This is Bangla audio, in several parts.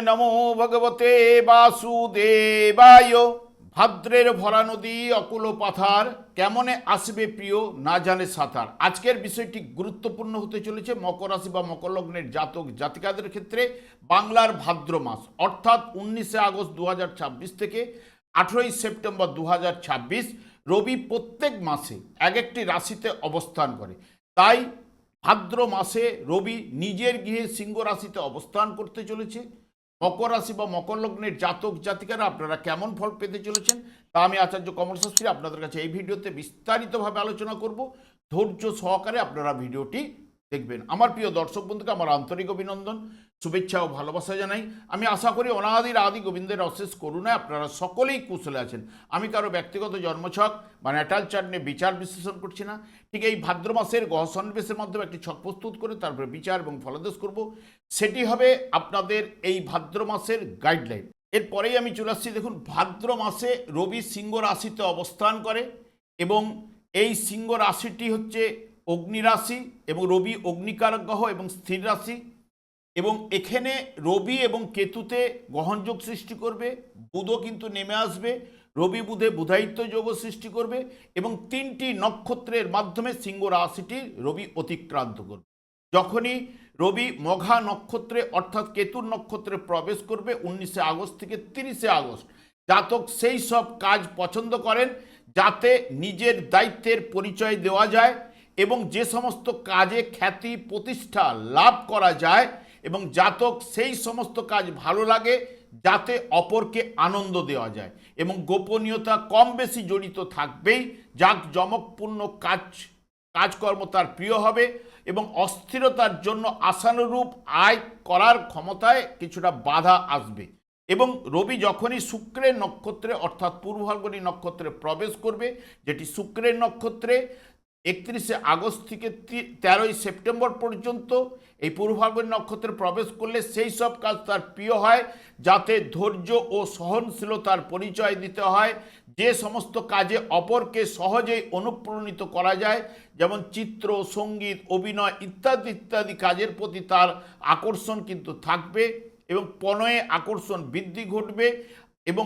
নমো ভগবতে বাসুদেবায়। ভাদ্রের ভরা নদী অকুল পাথার, কেমনে আসবে প্রিয় না জানে সাঁতার। আজকের বিষয়টি গুরুত্বপূর্ণ হতে চলেছে মকর রাশি বা মকর লগ্নের জাতক জাতিকাদের ক্ষেত্রে। বাংলার ভাদ্র মাস অর্থাৎ 19শে আগস্ট 2026 থেকে 18ই সেপ্টেম্বর 2026 রবি প্রত্যেক মাসে এক একটি রাশিতে অবস্থান করে। তাই ভাদ্র মাসে রবি নিজের গৃহে সিংহ রাশিতে অবস্থান করতে চলেছে। মকর রাশি বা মকর লগ্নের জাতক জাতিকারা আপনারা কেমন ফল পেতে চলেছেন তা আমি আচার্য কমল শাস্ত্রী আপনাদের কাছে এই ভিডিওতে বিস্তারিতভাবে আলোচনা করব। ধৈর্য সহকারে আপনারা ভিডিওটি দেখবেন। আমার প্রিয় দর্শক বন্ধুকে আমার আন্তরিক অভিনন্দন, শুভেচ্ছা ও ভালোবাসা জানাই। আমি আশা করি অনাদির আদি গোবিন্দের অশেষ করুণায় আপনারা সকলেই কুশলে আছেন। আমি কারো ব্যক্তিগত জন্মছক বা ন্যাটাল চার্ট নিয়ে বিচার বিশ্লেষণ করছি না। ঠিক এই ভাদ্র মাসের গ্রহ সন্নিবেশের মাধ্যমে একটি ছক প্রস্তুত করে তারপরে বিচার এবং ফলাদেশ করব। সেটি হবে আপনাদের এই ভাদ্র মাসের গাইডলাইন। এরপরেই আমি চলে আসছি। দেখুন, ভাদ্র মাসে রবি সিংহ রাশিতে অবস্থান করে এবং এই সিংহ রাশিটি হচ্ছে অগ্নি রাশি এবং রবি অগ্নিকারক গ্রহ এবং স্থির রাশি। এবং এখানে রবি এবং কেতুতে গ্রহণযোগ সৃষ্টি করবে, বুধও কিন্তু নেমে আসবে, রবি বুধে বুধায়িত্ব যোগ সৃষ্টি করবে এবং 3টি নক্ষত্রের মাধ্যমে সিংহ রাশিটি রবি অতিক্রান্ত করবে। যখনই রবি মঘা নক্ষত্রে অর্থাৎ কেতুর নক্ষত্রে প্রবেশ করবে 19শে আগস্ট থেকে 30শে আগস্ট, জাতক সেই সব কাজ পছন্দ করেন যাতে নিজের দায়িত্বের পরিচয় দেওয়া যায় এবং যে সমস্ত কাজে খ্যাতি প্রতিষ্ঠা লাভ করা যায় এবং জাতক সেই সমস্ত কাজ ভালো লাগে যাতে অপরকে আনন্দ দেওয়া যায় এবং গোপনীয়তা কম বেশি জড়িত থাকবেই। জাঁকজমকপূর্ণ কাজকর্ম তার প্রিয় হবে এবং অস্থিরতার জন্য আশানুরূপ আয় করার ক্ষমতায় কিছুটা বাধা আসবে। এবং রবি যখনই শুক্রের নক্ষত্রে অর্থাৎ পূর্ব ফাল্গুনী নক্ষত্রে প্রবেশ করবে, যেটি শুক্রের নক্ষত্রে 31শে আগস্ট থেকে 13ই সেপ্টেম্বর পর্যন্ত এই পূর্ব ফাল্গুনী নক্ষত্রে প্রবেশ করলে সেই সব কাজ তার প্রিয় হয় যাতে ধৈর্য ও সহনশীলতার পরিচয় দিতে হয়। যে সমস্ত কাজে অপরকে সহজেই অনুপ্রাণিত করা যায়, যেমন চিত্র, সঙ্গীত, অভিনয় ইত্যাদি ইত্যাদি কাজের প্রতি তার আকর্ষণ কিন্তু থাকবে এবং প্রণয়ে আকর্ষণ বৃদ্ধি ঘটবে এবং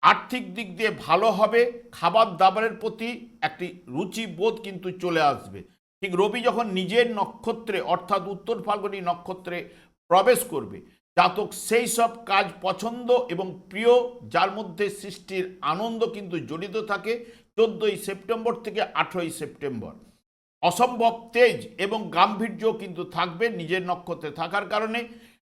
আর্থিক দিক দিয়ে ভালো হবে। খাবার দাবারের প্রতি একটি রুচিবোধ কিন্তু চলে আসবে। ঠিক রবি যখন নিজের নক্ষত্রে অর্থাৎ উত্তর ফাল্গুনী নক্ষত্রে প্রবেশ করবে, জাতক সেই সব কাজ পছন্দ এবং প্রিয় যার মধ্যে সৃষ্টির আনন্দ কিন্তু জড়িত থাকে। 14ই সেপ্টেম্বর থেকে 18ই সেপ্টেম্বর অসম্ভব তেজ এবং গাম্ভীর্য কিন্তু থাকবে নিজের নক্ষত্রে থাকার কারণে।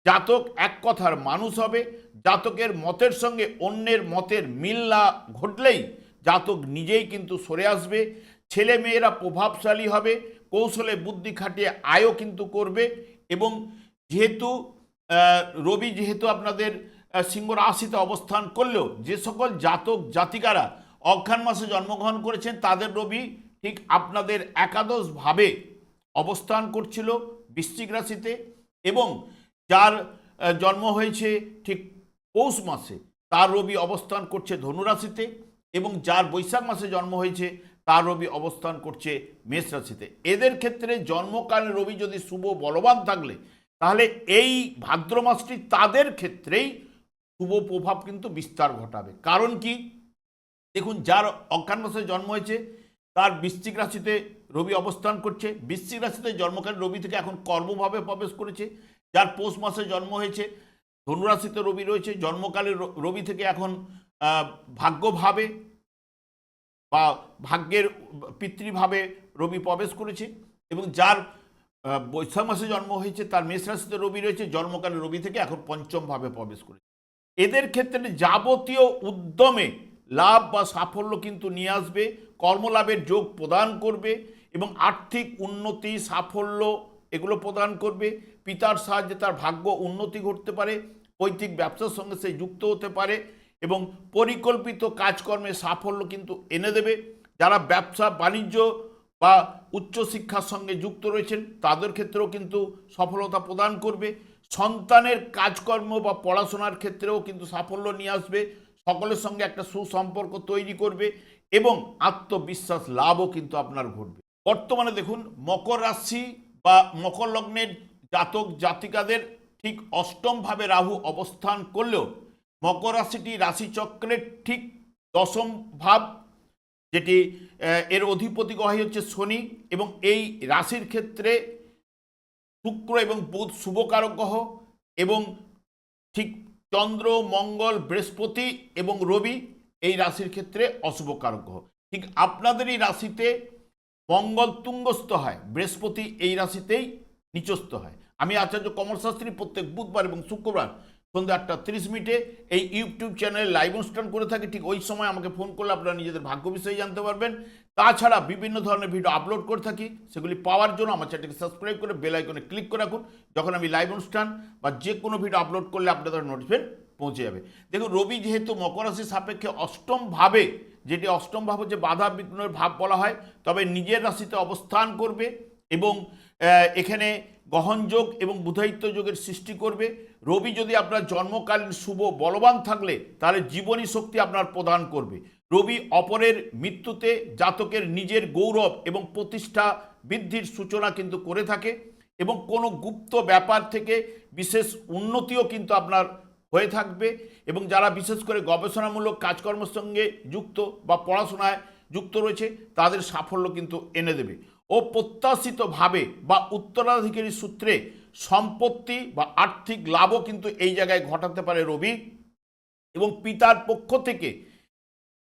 জাতক এক কথার মানুষ হবে। জাতকের মতের সঙ্গে অন্যের মতের মিল না ঘটলেই জাতক নিজেই কিন্তু সরে আসবে। ছেলে মেয়েরা প্রভাবশালী হবে, কৌশলে বুদ্ধি খাটিয়ে আয়ও কিন্তু করবে। এবং যেহেতু রবি যেহেতু আপনাদের সিংহ রাশিতে অবস্থান করলেও যে সকল জাতক জাতিকারা অঘ্রাণ মাসে জন্মগ্রহণ করেছেন তাদের রবি ঠিক আপনাদের একাদশভাবে অবস্থান করছিল বৃশ্চিক রাশিতে, এবং যার জন্ম হয়েছে ঠিক পৌষ মাসে তার রবি অবস্থান করছে ধনু রাশিতে, এবং যার বৈশাখ মাসে জন্ম হয়েছে তার রবি অবস্থান করছে মেষ রাশিতে। এদের ক্ষেত্রে জন্মকালে রবি যদি শুভ বলবান থাকলে তাহলে এই ভাদ্র মাসটি তাদের ক্ষেত্রেই শুভ প্রভাব কিন্তু বিস্তার ঘটাবে। কারণ কি, দেখুন, যার অঘ্রাণ মাসে জন্ম হয়েছে তার বৃশ্চিক রাশিতে রবি অবস্থান করছে। বৃশ্চিক রাশিতে জন্মকালীন রবি থেকে এখন কর্মভাবে প্রবেশ করেছে। যার পৌষ মাসে জন্ম হয়েছে ধনুরাশিতে রবি রয়েছে, জন্মকালে রবি থেকে এখন ভাগ্যভাবে বা ভাগ্যের পিতৃভাবে রবি প্রবেশ করেছে। এবং যার বৈশাখ মাসে জন্ম হয়েছে তার মেষ রাশিতে রবি রয়েছে, জন্মকালে রবি থেকে এখন পঞ্চমভাবে প্রবেশ করেছে। এদের ক্ষেত্রে যাবতীয় উদ্যমে লাভ বা সাফল্য কিন্তু নিয়ে আসবে, কর্মলাভের যোগ প্রদান করবে এবং আর্থিক উন্নতি সাফল্য এগুলো প্রদান করবে। পিতার সাহায্যে তার ভাগ্য উন্নতি ঘটতে পারে, পৈতৃক ব্যবসার সঙ্গে সে যুক্ত হতে পারে এবং পরিকল্পিত কাজকর্মে সাফল্য কিন্তু এনে দেবে। যারা ব্যবসা বাণিজ্য বা উচ্চশিক্ষার সঙ্গে যুক্ত রয়েছেন তাদের ক্ষেত্রেও কিন্তু সফলতা প্রদান করবে। সন্তানের কাজকর্ম বা পড়াশোনার ক্ষেত্রেও কিন্তু সাফল্য নিয়ে আসবে, সকলের সঙ্গে একটা সুসম্পর্ক তৈরি করবে এবং আত্মবিশ্বাস লাভও কিন্তু আপনার ঘটবে। বর্তমানে দেখুন, মকর রাশি বা মকর লগ্নের জাতক জাতিকাদের ঠিক অষ্টম ভাবে রাহু অবস্থান করলেও মকর রাশিটি রাশিচক্রের ঠিক দশম ভাব, যেটি এর অধিপতি গ্রহ হচ্ছে শনি, এবং এই রাশির ক্ষেত্রে শুক্র এবং বুধ শুভকারক গ্রহ, এবং ঠিক চন্দ্র, মঙ্গল, বৃহস্পতি এবং রবি এই রাশির ক্ষেত্রে অশুভকারক গ্রহ। ঠিক আপনাদের এই রাশিতে মঙ্গল তুঙ্গস্থ হয়, বৃহস্পতি এই রাশিতেই নিচস্থ হয়। আমি আচার্য কমল শাস্ত্রী প্রত্যেক বুধবার এবং শুক্রবার সন্ধ্যা 8:30 এই ইউটিউব চ্যানেলে লাইভ অনুষ্ঠান করে থাকি। ঠিক ওই সময় আমাকে ফোন করলে আপনারা নিজেদের ভাগ্য বিষয়ে জানতে পারবেন। তাছাড়া বিভিন্ন ধরনের ভিডিও আপলোড করে থাকি, সেগুলি পাওয়ার জন্য আমার চ্যানেলকে সাবস্ক্রাইব করে বেল আইকনে ক্লিক করে রাখুন। যখন আমি লাইভ অনুষ্ঠান বা যে কোনো ভিডিও আপলোড করলে আপনাদের নোটিফিকেশন পৌঁছে যাবে। দেখুন, রবি যেহেতু মকর রাশির সাপেক্ষে অষ্টম ভাবে, যেটি অষ্টম ভাব হচ্ছে বাধা বিঘ্নের ভাব বলা হয়, তবে নিজের রাশিতে অবস্থান করবে এবং এখানে গহনযোগ এবং বুধায়িত্ব যোগের সৃষ্টি করবে। রবি যদি আপনার জন্মকালীন শুভ বলবান থাকলে তাহলে জীবনী শক্তি আপনার প্রদান করবে। রবি অপরের মৃত্যুতে জাতকের নিজের গৌরব এবং প্রতিষ্ঠা বৃদ্ধির সূচনা কিন্তু করে থাকে, এবং কোনো গুপ্ত ব্যাপার থেকে বিশেষ উন্নতিও কিন্তু আপনার হয়ে থাকবে, এবং যারা বিশেষ করে গবেষণামূলক কাজকর্মের সঙ্গে যুক্ত বা পড়াশোনায় যুক্ত রয়েছে তাদের সাফল্য কিন্তু এনে দেবে। অপ্রত্যাশিতভাবে বা উত্তরাধিকারী সূত্রে সম্পত্তি বা আর্থিক লাভও কিন্তু এই জায়গায় ঘটাতে পারে রবি, এবং পিতার পক্ষ থেকে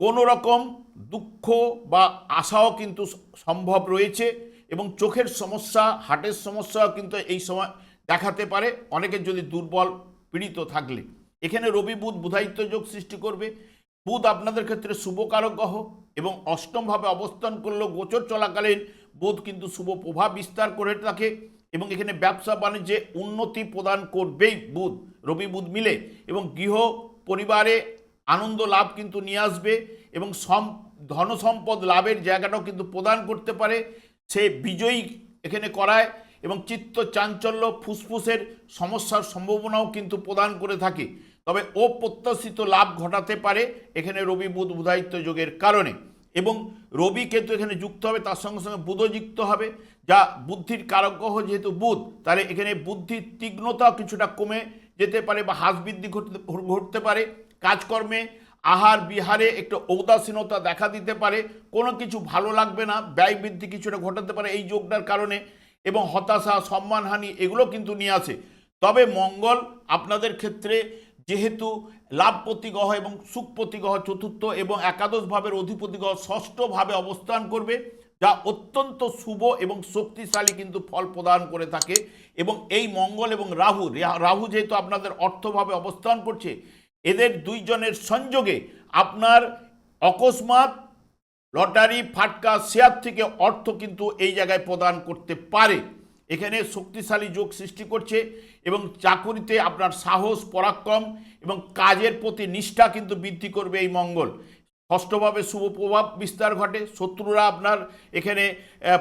কোনো রকম দুঃখ বা আশাও কিন্তু সম্ভব রয়েছে, এবং চোখের সমস্যা, হার্টের সমস্যাও কিন্তু এই সময় দেখাতে পারে অনেকের যদি দুর্বল পীড়িত থাকলে। এখানে রবি বুধ বুধায়িত্ব যোগ সৃষ্টি করবে। বুধ আপনাদের ক্ষেত্রে শুভকারক গ্রহ, এবং অষ্টমভাবে অবস্থান করলেও গোচর চলাকালীন বুধ কিন্তু শুভ প্রভাব বিস্তার করে থাকে, এবং এখানে ব্যবসা বাণিজ্যে উন্নতি প্রদান করবেই বুধ, রবি বুধ মিলে, এবং গৃহ পরিবারে আনন্দ লাভ কিন্তু নিয়ে আসবে, এবং ধন সম্পদ লাভের জায়গাটাও কিন্তু প্রদান করতে পারে। সে বিজয়ী এখানে করায়, এবং চিত্ত চাঞ্চল্য, ফুসফুসের সমস্যার সম্ভাবনাও কিন্তু প্রদান করে থাকে। তবে অপ্রত্যাশিত লাভ ঘটাতে পারে এখানে রবি বুধ বুধায়িত্ব যোগের কারণে, এবং রবি কেতু এখানে যুক্ত হবে, তার সঙ্গে সঙ্গে বুধও যুক্ত হবে, যা বুদ্ধির কারক গ্রহ যেহেতু বুধ, তাহলে এখানে বুদ্ধির তীক্ষ্ণতাও কিছুটা কমে যেতে পারে বা হ্রাস বৃদ্ধি ঘটতে পারে। কাজকর্মে আহার বিহারে একটু ঔদাসীনতা দেখা দিতে পারে, কোনো কিছু ভালো লাগবে না, ব্যয় বৃদ্ধি কিছুটা ঘটাতে পারে এই যোগটার কারণে, এবং হতাশা, সম্মানহানি এগুলো কিন্তু নিয়ে আসে। তবে মঙ্গল আপনাদের ক্ষেত্রে যেহেতু লাভপতি গ্রহ এবং সুখপতি গ্রহ চতুর্থ এবং একাদশ ভাবের অধিপতি গ্রহ ষষ্ঠভাবে অবস্থান করবে, যা অত্যন্ত শুভ এবং শক্তিশালী কিন্তু ফল প্রদান করে থাকে। এবং এই মঙ্গল এবং রাহু যেহেতু আপনাদের অর্থভাবে অবস্থান করছে, এদের দুইজনের সংযোগে আপনার অকস্মাৎ লটারি, ফাটকা, শেয়ার থেকে অর্থ কিন্তু এই জায়গায় প্রদান করতে পারে। এখানে শক্তিশালী যোগ সৃষ্টি করছে, এবং চাকুরিতে আপনার সাহস, পরাক্রম এবং কাজের প্রতি নিষ্ঠা কিন্তু বৃদ্ধি করবে এই মঙ্গল। ষষ্ঠভাবে শুভ প্রভাব বিস্তার ঘটে, শত্রুরা আপনার এখানে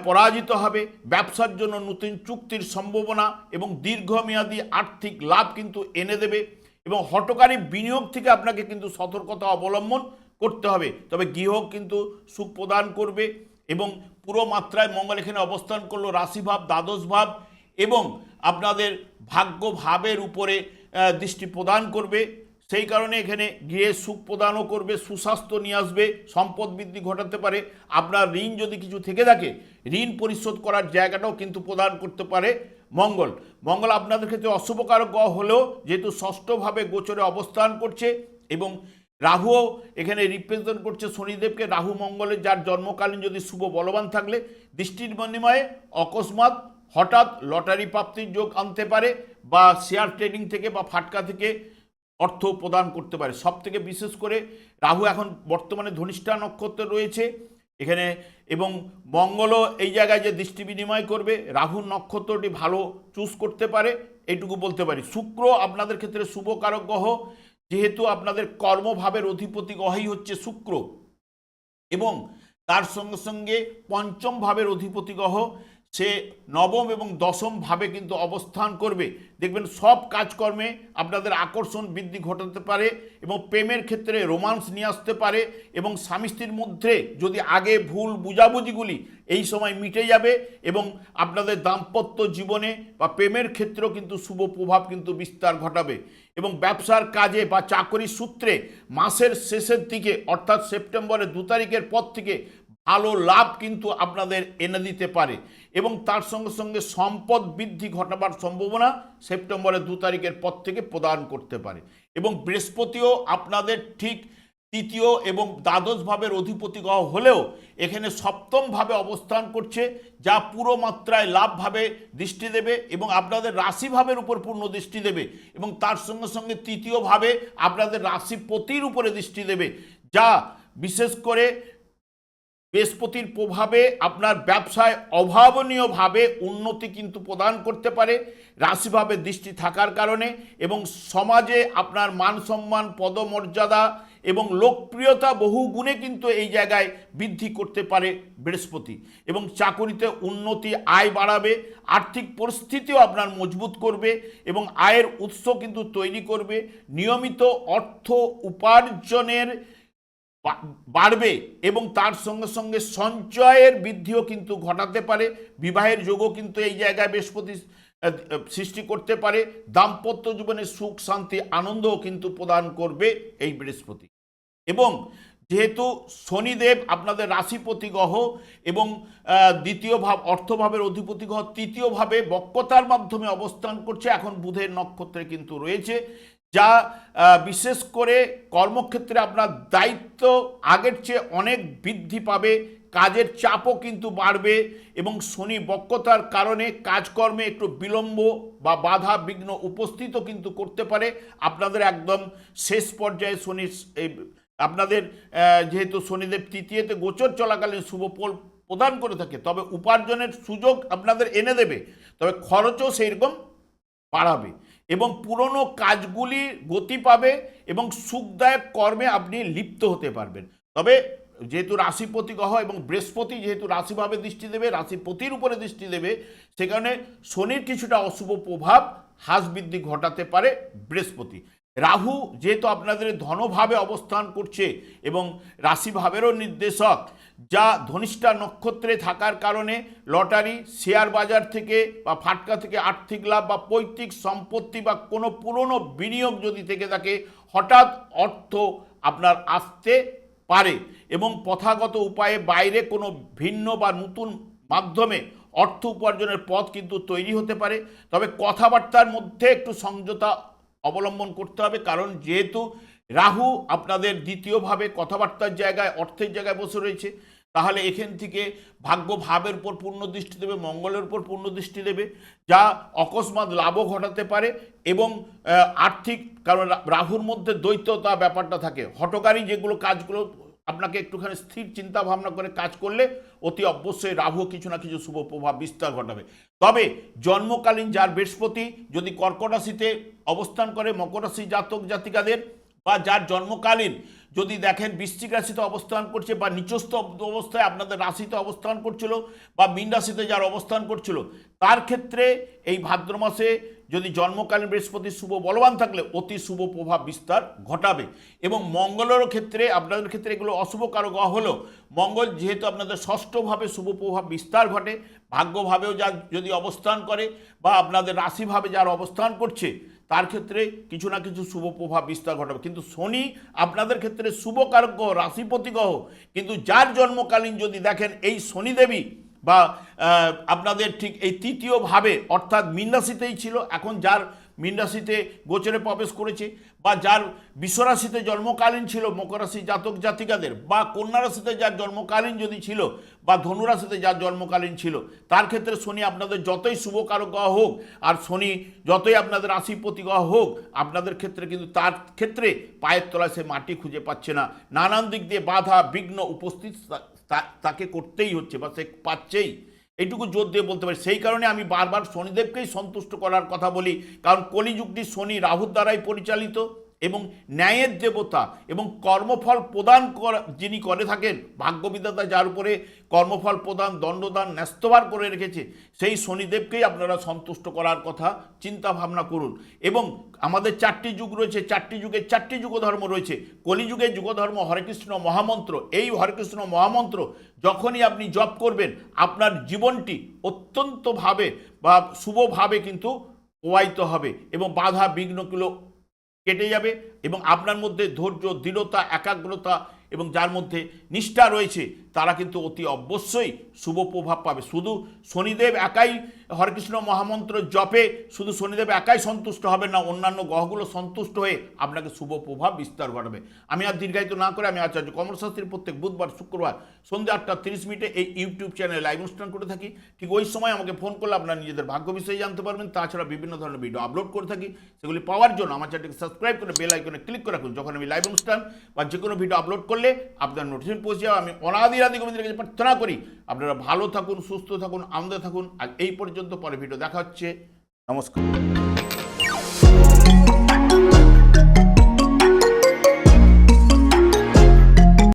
পরাজিত হবে, ব্যবসার জন্য নতুন চুক্তির সম্ভাবনা এবং দীর্ঘমেয়াদী আর্থিক লাভ কিন্তু এনে দেবে, এবং হঠকারী বিনিয়োগ থেকে আপনাকে কিন্তু সতর্কতা অবলম্বন করতে হবে। তবে গৃহ কিন্তু সুখ প্রদান করবে, এবং পুরো মাত্রায় মঙ্গল এখানে অবস্থান করলো রাশিভাব, দ্বাদশ ভাব, এবং আপনাদের ভাগ্য ভাবের উপরে দৃষ্টি প্রদান করবে। সেই কারণে এখানে গৃহে সুখ প্রদানও করবে, সুস্বাস্থ্য নিয়ে আসবে, সম্পদ বৃদ্ধি ঘটাতে পারে। আপনার ঋণ যদি কিছু থেকে থাকে, ঋণ পরিশোধ করার জায়গাটাও কিন্তু প্রদান করতে পারে মঙ্গল। মঙ্গল আপনাদের ক্ষেত্রে অশুভকারক গ্রহ হলেও যেহেতু ষষ্ঠভাবে গোচরে অবস্থান করছে, এবং রাহুও এখানে রিপ্রেজেন্ট করছে শনিদেবকে, রাহু মঙ্গলের যার জন্মকালীন যদি শুভ বলবান থাকলে দৃষ্টির বিনিময়ে অকস্মাৎ হঠাৎ লটারি প্রাপ্তির যোগ আনতে পারে, বা শেয়ার ট্রেডিং থেকে বা ফাটকা থেকে অর্থ প্রদান করতে পারে। সব থেকে বিশেষ করে রাহু এখন বর্তমানে ধনিষ্ঠা নক্ষত্রে রয়েছে এখানে, এবং মঙ্গলও এই জায়গায় যে দৃষ্টি বিনিময় করবে, রাহুর নক্ষত্রটি ভালো চুজ করতে পারে, এইটুকু বলতে পারি। শুক্র আপনাদের ক্ষেত্রে শুভকারক গ্রহ, যেহেতু আপনাদের কর্মভাবের অধিপতি গ্রহই হচ্ছে শুক্র, এবং তার সঙ্গে সঙ্গে পঞ্চম ভাবের অধিপতি গ্রহ সে নবম এবং দশম ভাবে কিন্তু অবস্থান করবে। দেখবেন সব কাজকর্মে আপনাদের আকর্ষণ বৃদ্ধি ঘটাতে পারে এবং প্রেমের ক্ষেত্রে রোমান্স নিয়ে আসতে পারে এবং স্বামী স্ত্রীর মধ্যে যদি আগে ভুল বুঝাবুঝিগুলি এই সময় মিটে যাবে এবং আপনাদের দাম্পত্য জীবনে বা প্রেমের ক্ষেত্রেও কিন্তু শুভ প্রভাব কিন্তু বিস্তার ঘটাবে এবং ব্যবসার কাজে বা চাকরির সূত্রে মাসের শেষের দিকে অর্থাৎ সেপ্টেম্বরের 2 তারিখের পর থেকে ভালো লাভ কিন্তু আপনাদের এনে দিতে পারে এবং তার সঙ্গে সঙ্গে সম্পদ বৃদ্ধি ঘটাবার সম্ভাবনা সেপ্টেম্বরের 2 তারিখের পর থেকে প্রদান করতে পারে এবং বৃহস্পতিও আপনাদের ঠিক তৃতীয় এবং দ্বাদশ ভাবের অধিপতি গ্রহ হলেও এখানে সপ্তম ভাবে অবস্থান করছে, যা পুরো মাত্রায় লাভভাবে দৃষ্টি দেবে এবং আপনাদের রাশিভাবের উপর পূর্ণ দৃষ্টি দেবে এবং তার সঙ্গে সঙ্গে তৃতীয় ভাবে আপনাদের রাশিপতির উপরে দৃষ্টি দেবে, যা বিশেষ করে বৃহস্পতির প্রভাবে আপনার ব্যবসায় অভাবনীয়ভাবে উন্নতি কিন্তু প্রদান করতে পারে রাশিভাবে দৃষ্টি থাকার কারণে এবং সমাজে আপনার মান সম্মান পদমর্যাদা এবং লোকপ্রিয়তা বহু গুণে কিন্তু এই জায়গায় বৃদ্ধি করতে পারে বৃহস্পতি এবং চাকরিতে উন্নতি, আয় বাড়াবে, আর্থিক পরিস্থিতিও আপনার মজবুত করবে এবং আয়ের উৎস কিন্তু তৈরি করবে, নিয়মিত অর্থ উপার্জনের বাড়বে এবং তার সঙ্গে সঙ্গে সঞ্চয়ের বৃদ্ধিও কিন্তু ঘটাতে পারে। বিবাহের যোগও কিন্তু এই জায়গায় বৃহস্পতি সৃষ্টি করতে পারে। দাম্পত্য জীবনে সুখ শান্তি আনন্দও কিন্তু প্রদান করবে এই বৃহস্পতি এবং যেহেতু শনিদেব আপনাদের রাশিপতি গ্রহ এবং দ্বিতীয় ভাব অর্থভাবের অধিপতি গ্রহ তৃতীয় ভাবে বক্রতার মাধ্যমে অবস্থান করছে, এখন বুধের নক্ষত্রে কিন্তু রয়েছে, যা বিশেষ করে কর্মক্ষেত্রে আপনার দায়িত্ব আগের চেয়ে অনেক বৃদ্ধি পাবে, কাজের চাপও কিন্তু বাড়বে এবং শনি বক্রতার কারণে কাজকর্মে একটু বিলম্ব বা বাধা বিঘ্ন উপস্থিতও কিন্তু করতে পারে। আপনাদের একদম শেষ পর্যায়ে শনি আপনাদের যেহেতু শনিদেব তৃতীয়তে গোচর চলাকালীন শুভ ফল প্রদান করে থাকে, তবে উপার্জনের সুযোগ আপনাদের এনে দেবে, তবে খরচও সেইরকম বাড়াবে এবং পুরনো কাজগুলি গতি পাবে এবং সুখদায়ক কর্মে আপনি লিপ্ত হতে পারবেন। তবে যেহেতু রাশিপতি গ্রহ এবং বৃহস্পতি যেহেতু রাশিভাবে দৃষ্টি দেবে, রাশিপতির উপরে দৃষ্টি দেবে, সে কারণে শনির কিছুটা অশুভ প্রভাব হ্রাস বৃদ্ধি ঘটাতে পারে বৃহস্পতি। রাহু যেহেতু আপনাদের ধনভাবে অবস্থান করছে এবং রাশিভাবেরও নির্দেশক, যা ধনিষ্ঠা নক্ষত্রে থাকার কারণে লটারি, শেয়ার বাজার থেকে বা ফাটকা থেকে আর্থিক লাভ বা পৈতৃক সম্পত্তি বা কোনো পুরনো বিনিয়োগ যদি থেকে থাকে হঠাৎ অর্থ আপনার আসতে পারে এবং প্রথাগত উপায়ে বাইরে কোনো ভিন্ন বা নতুন মাধ্যমে অর্থ উপার্জনের পথ কিন্তু তৈরি হতে পারে। তবে কথাবার্তার মধ্যে একটু সংযতা অবলম্বন করতে হবে, কারণ যেহেতু রাহু আপনাদের দ্বিতীয়ভাবে কথাবার্তার জায়গায় অর্থের জায়গায় বসে রয়েছে, তাহলে এখান থেকে ভাগ্য ভাবের উপর পূর্ণ দৃষ্টি দেবে, মঙ্গলের উপর পূর্ণ দৃষ্টি দেবে, যা অকস্মাৎ লাভও ঘটাতে পারে এবং আর্থিক, কারণ রাহুর মধ্যে দ্বৈততা ব্যাপারটা থাকে, হঠকারী যেগুলো কাজগুলো আপনাকে একটুখানি স্থির চিন্তা ভাবনা করে কাজ করলে অতি অবশ্যই রাহু কিছু না কিছু শুভ প্রভাব বিস্তার ঘটাবে। তবে জন্মকালীন যার বৃহস্পতি যদি কর্কট রাশিতে অবস্থান করে, মকর রাশি জাতক জাতিকাদের বা যার জন্মকালীন যদি দেখেন বৃশ্চিক রাশিতে অবস্থান করছে বা নিচস্থ অবস্থায় আপনাদের রাশিতে অবস্থান করছিল বা মীন রাশিতে যার অবস্থান করছিল, তার ক্ষেত্রে এই ভাদ্র মাসে যদি জন্মকালীন বৃহস্পতি শুভ বলবান থাকলে অতি শুভ প্রভাব বিস্তার ঘটাবে এবং মঙ্গলেরও ক্ষেত্রে আপনাদের ক্ষেত্রে এগুলো অশুভ কারক গ্রহ হলেও মঙ্গল যেহেতু আপনাদের ষষ্ঠভাবে শুভ প্রভাব বিস্তার ঘটে, ভাগ্যভাবেও যা যদি অবস্থান করে বা আপনাদের রাশিভাবে যার অবস্থান করছে তার ক্ষেত্রে কিছু না কিছু শুভ প্রভাব বিস্তার ঘটাবে। কিন্তু শনি আপনাদের ক্ষেত্রে শুভ কারক গ্রহ, রাশিপতি গ্রহ, কিন্তু যার জন্মকালীন যদি দেখেন এই শনিদেবী বা আপনাদের ঠিক এই তৃতীয়ভাবে অর্থাৎ মীন রাশিতেই ছিল, এখন যার মীন রাশিতে গোচরে প্রবেশ করেছে বা যার বিশ্বরাশিতে জন্মকালীন ছিল মকর রাশি জাতক জাতিকাদের বা কন্যা রাশিতে যার জন্মকালীন যদি ছিল বা ধনুরাশিতে যার জন্মকালীন ছিল, তার ক্ষেত্রে শনি আপনাদের যতই শুভ কারক গ্রহ হোক আর শনি যতই আপনাদের রাশিপতি গ্রহ হোক, আপনাদের ক্ষেত্রে কিন্তু তার ক্ষেত্রে পায়ের তলায় সে মাটি খুঁজে পাচ্ছে না, নানান দিক দিয়ে বাধা বিঘ্ন উপস্থিত তাকে করতেই হচ্ছে বা সে পাচ্ছেই, এইটুকু জোর দিয়ে বলতে পারি। সেই কারণে আমি বারবার শনিদেবকেই সন্তুষ্ট করার কথা বলি, কারণ কলিযুগটি শনি রাহুর দ্বারাই পরিচালিত এবং ন্যায়ের দেবতা এবং কর্মফল প্রদান যিনি করে থাকেন, ভাগ্যবিধাতা যার উপরে কর্মফল প্রদান, দণ্ডদান, ন্যস্তবার করে রেখেছে, সেই শনিদেবকেই আপনারা সন্তুষ্ট করার কথা চিন্তা ভাবনা করুন। এবং আমাদের 4টি যুগ রয়েছে, 4টি যুগে 4টি যুগধর্ম রয়েছে। কলিযুগের যুগধর্ম হরেকৃষ্ণ মহামন্ত্র। এই হরেকৃষ্ণ মহামন্ত্র যখনই আপনি জপ করবেন, আপনার জীবনটি অত্যন্তভাবে বা শুভভাবে কিন্তু প্রবাহিত হবে এবং বাধা বিঘ্নগুলো কেটে যাবে এবং আপনার মধ্যে ধৈর্য, দৃঢ়তা, একাগ্রতা এবং যার মধ্যে নিষ্ঠা রয়েছে তারা কিন্তু অতি অবশ্যই শুভ প্রভাব পাবে। শুধু শনিদেব একাই হরেকৃষ্ণ মহামন্ত্র জপে শুধু শনিদেব একাই সন্তুষ্ট হবেন না, অন্যান্য গ্রহগুলো সন্তুষ্ট হয়ে আপনাকে শুভ প্রভাব বিস্তার ঘটাবে। আমি আর দীর্ঘায়িত না করে আমি আচার্য কমল শাস্ত্রী প্রত্যেক বুধবার শুক্রবার সন্ধ্যে 8:30 এই ইউটিউব চ্যানেলে লাইভ অনুষ্ঠান করে থাকি। ঠিক ওই সময় আমাকে ফোন করলে আপনারা নিজেদের ভাগ্য বিষয়ে জানতে পারবেন। তাছাড়া বিভিন্ন ধরনের ভিডিও আপলোড করে থাকি, সেগুলি পাওয়ার জন্য আমার চ্যানেলকে সাবস্ক্রাইব করে বেল আইকনে ক্লিক করে রাখুন। যখন আমি লাইভ অনুষ্ঠান বা যে কোনো ভিডিও আপলোড করলে আপনার নোটিফিকেশন পৌঁছে যাবে। আমি অনাদি গোবিন্দের কাছে প্রার্থনা করি আপনারা ভালো থাকুন, সুস্থ থাকুন, আনন্দে থাকুন। আর এই পর্যন্ত, পরে ভিডিও দেখা হচ্ছে। নমস্কার।